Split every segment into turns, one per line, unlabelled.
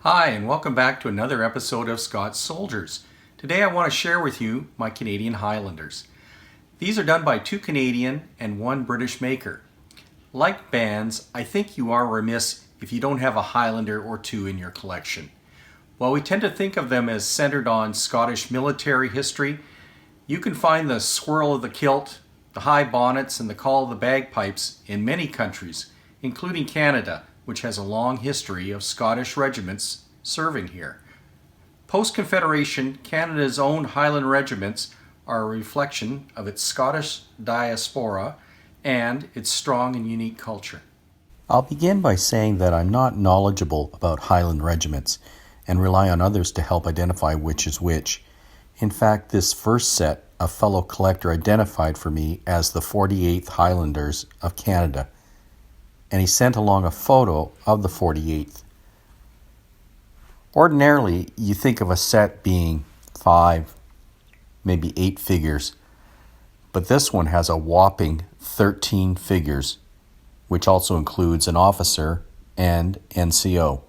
Hi, and welcome back to another episode of Scots Soldiers. Today I want to share with you my Canadian Highlanders. These are done by two Canadian and one British maker. Like bands, I think you are remiss if you don't have a Highlander or two in your collection. While we tend to think of them as centered on Scottish military history, you can find the swirl of the kilt, the high bonnets, and the call of the bagpipes in many countries, including Canada, which has a long history of Scottish regiments serving here. Post-Confederation, Canada's own Highland regiments are a reflection of its Scottish diaspora and its strong and unique culture.
I'll begin by saying that I'm not knowledgeable about Highland regiments and rely on others to help identify which is which. In fact, this first set a fellow collector identified for me as the 48th Highlanders of Canada, and he sent along a photo of the 48th. Ordinarily, you think of a set being 5, maybe 8 figures, but this one has a whopping 13 figures, which also includes an officer and NCO.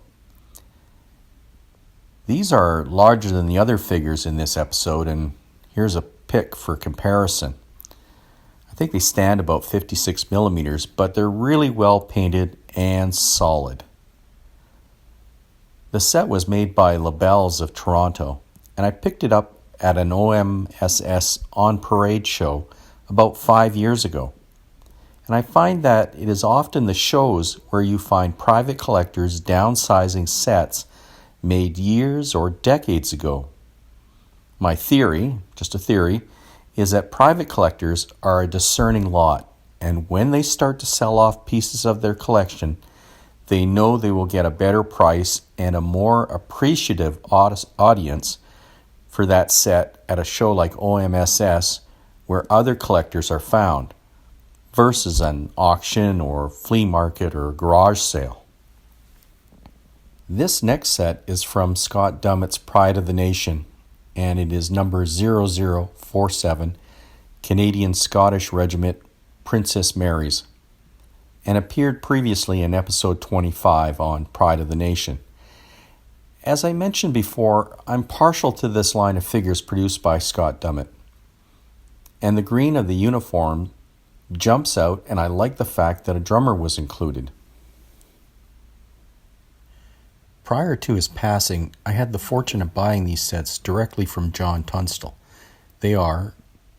These are larger than the other figures in this episode, and here's a pic for comparison. I think they stand about 56 millimeters, but they're really well painted and solid. The set was made by Labelles of Toronto, and I picked it up at an OMSS on parade show about 5 years ago. And I find that it is often the shows where you find private collectors downsizing sets made years or decades ago. My theory, just a theory, is that private collectors are a discerning lot, and when they start to sell off pieces of their collection, they know they will get a better price and a more appreciative audience for that set at a show like OMSS, where other collectors are found, versus an auction or flea market or garage sale. This next set is from Scott Dummett's Pride of the Nation, and it is number 0047, Canadian Scottish Regiment, Princess Mary's, and appeared previously in episode 25 on Pride of the Nation. As I mentioned before, I'm partial to this line of figures produced by Scott Dummett, and the green of the uniform jumps out, and I like the fact that a drummer was included. Prior to his passing, I had the fortune of buying these sets directly from John Tunstall. They are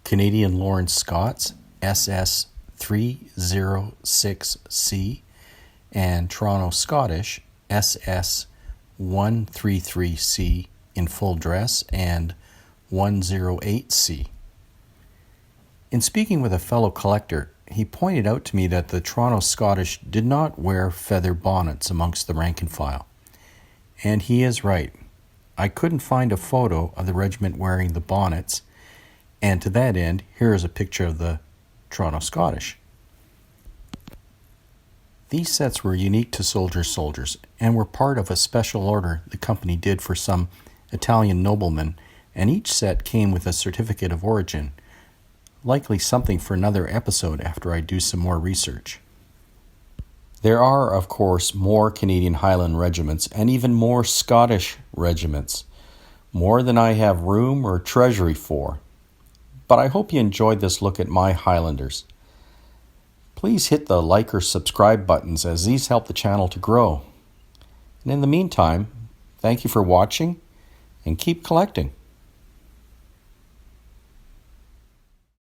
Canadian Lawrence Scots SS 306C and Toronto Scottish SS 133C in full dress and 108C. In speaking with a fellow collector, he pointed out to me that the Toronto Scottish did not wear feather bonnets amongst the rank and file. And he is right. I couldn't find a photo of the regiment wearing the bonnets, and to that end, here is a picture of the Toronto Scottish. These sets were unique to soldiers and were part of a special order the company did for some Italian noblemen, and each set came with a certificate of origin, likely something for another episode after I do some more research. There are, of course, more Canadian Highland regiments and even more Scottish regiments, more than I have room or treasury for. But I hope you enjoyed this look at my Highlanders. Please hit the like or subscribe buttons, as these help the channel to grow. And in the meantime, thank you for watching and keep collecting.